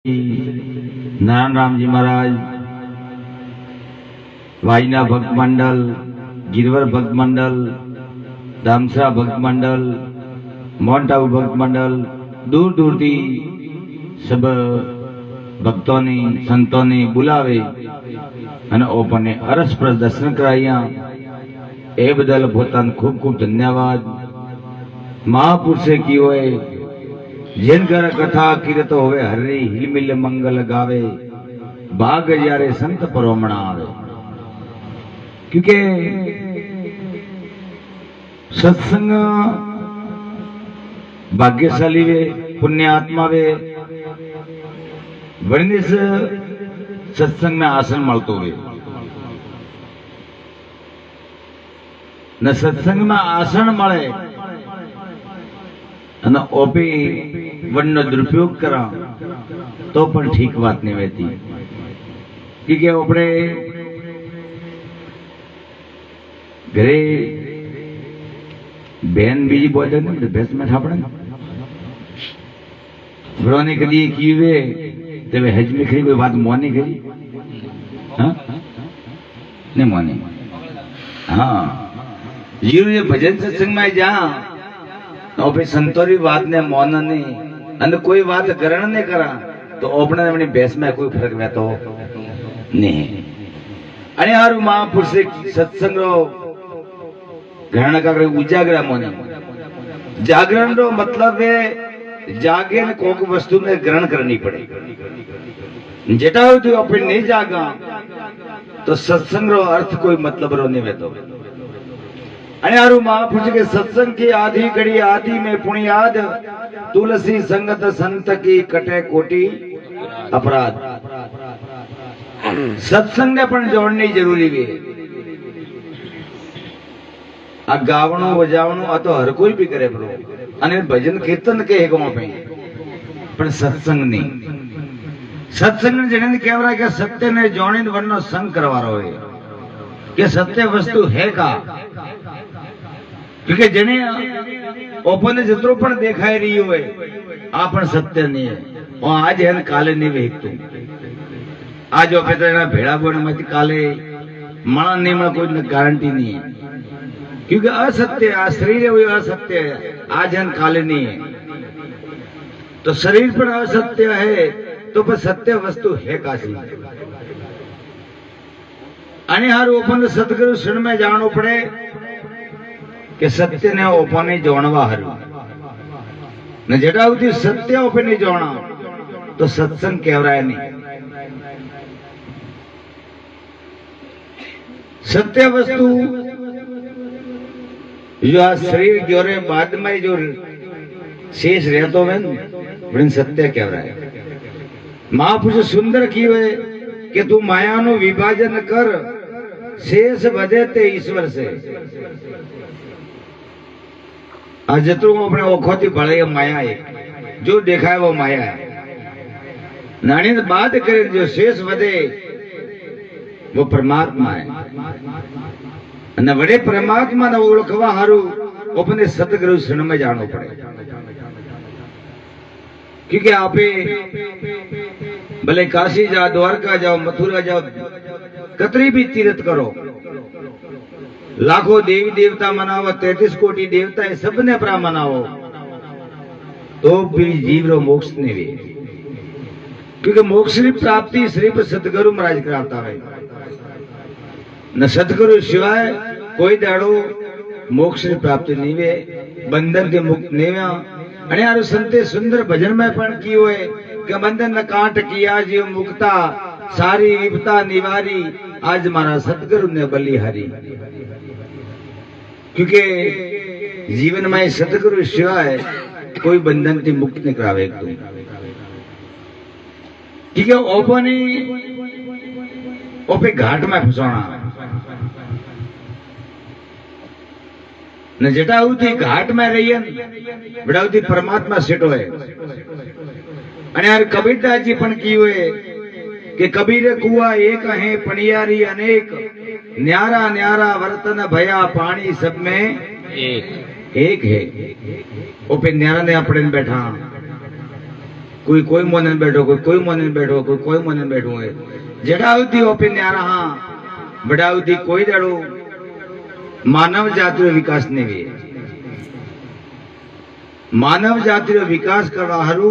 नारायण राम जी महाराज, वाइना भक्त मंडल, गिरवर भक्त मंडल, दामसरा भक्त मंडल, माउंट आबू भक्त मंडल, दूर दूर थी सब भक्तों ने संतों ने बुलावे અને ઓપને અરસપ્રદ દર્શન કરાયા એ બદલ પોતાનો ખૂબ ખૂબ ધન્યવાદ। મહાપુરુષે કીધું હોય જેન ઘર કથા કીર્તો હોવે હરી હિલમિલ મંગલ ગાવે ભાગ જ્યારે સંત પરોમણા આવે। क्योंकि सत्संग भाग्यशाली वे पुण्य आत्मा वे वरने से सत्संग में आसन मलतो वे न सत्संग में आसन मळे અને ઓપી વનનો દુરુપયોગ કરા તો પણ ઠીક વાત નહીં વેતી। કે આપણે ઘરે બેન બીજી બોલે ને ભેંસ માં ઠાપડે વ્રોને કદી કીવે તે હજમી ખરી કોઈ વાત મોની કરી હા ને મોની હા જીવ ये भजन सत्संग में जा तो भाई संतोरी बात ने मौन नहीं અને કોઈ વાત ગ્રહણ नहीं करा तो अपने अपनी भैंस में कोई फर्क रहता नहीं। अरे यार महापुरुष सत्संग रो ग्रहण का उजागरा मोने जागरण रो मतलब है जागे ने कोई वस्तु ने ग्रहण करनी पड़े। जेटा हो तो अपन नहीं जागा तो सत्संग रो अर्थ कोई मतलब रो नहीं वेतो। अरे यार महापुरुष के सत्संग की आधी घड़ी आदि में पुण्याद तुलसी संगत संत की कटे कोटि अपराध। सत्संग ने पण जोड़नी जरूरी है। आ गावणो वजावणो आ तो हर कोई भी करे बरो अने भजन कीर्तन के गाँव पे पण सत्संग नहीं। सत्संग जने कहवा के सत्य ने जोड़ीने वरनो संग करवारो है कि सत्य वस्तु है का क्योंकि जने ओपने जितरो पण देखाई रही है आ पण सत्य नहीं है और आज है काले नहीं वेखतो। आज ओपे भेड़ा बोने में काले मणा नहीं मणा कोई गारंटी नहीं है क्योंकि असत्य आ शरीर है वो असत्य है आज है काले नहीं है। तो शरीर पर असत्य है तो पर सत्य वस्तु है काशी अने हार ओपन सतगुरु शरण में जानो पड़े कि सत्य ने ओपने जोड़वा हरु न जेटा उठी सत्य ओपने जोड़ा तो सत्संग कहवराय नहीं। सत्य वस्तु जो आ शरीर जोरे बाद में जो शेष रहतो है बड़े सत्य कहवराय। महापुरुष सुंदर की है कि तू माया नु विभाजन कर शेष बधे ते ईश्वर से। आज तो अपने ओखो थी भले माया है जो देखा है वो माया है नानी ने बात करे जो शेष बधे वो परमात्मा है અને વડે પરમાત્માને ઓળખવા હારું अपने सतगुरु शरण में जानो पड़े। क्योंकि आपे भले काशी जाओ द्वारका जाओ मथुरा जाओ कतरी भी तीर्थ करो लाखों देवी देवता मनाओ 33 कोटि देवता है सबने अपना मनाओ तो भी जीव रो मोक्ष नहीं वे क्योंकि मोक्ष की प्राप्ति सिर्फ सतगुरु महाराज कराता है न सतगुरु सिवाय कोई दाड़ो मोक्ष की प्राप्ति नहीं वे बंधन के मुक्त नहीं वे। अने यार संते सुंदर भजन में पण की हुए कि बंधन न काट किया जीव मुक्ता सारी विपता निवारी आज मारा सतगुरु ने बलिहारी। क्योंकि जीवन में सतगुरु सिवाय कोई बंधन की मुक्त नहीं करावे क्योंकि ओपनी ओपे घाट में फसाना न जटाउती घाट में रही बड़ाउती परमात्मा सेटो है। अने यार कबीरदास जी पण की हुए कि कबीर कुआ एक है पणियारी अनेक न्यारा न्यारा वर्तन भया पानी सब में एक है। ओपे न्यारा ने अपने बैठा कोई मोने बैठो, कोई मोने बैठो, कोई मोने बैठो है। जड़ावती ओपी न्यारा हाँ बड़ावती कोई दड़ो मानव जाति रो विकास नहीं हुए। मानव जाति रो विकास करवा हारू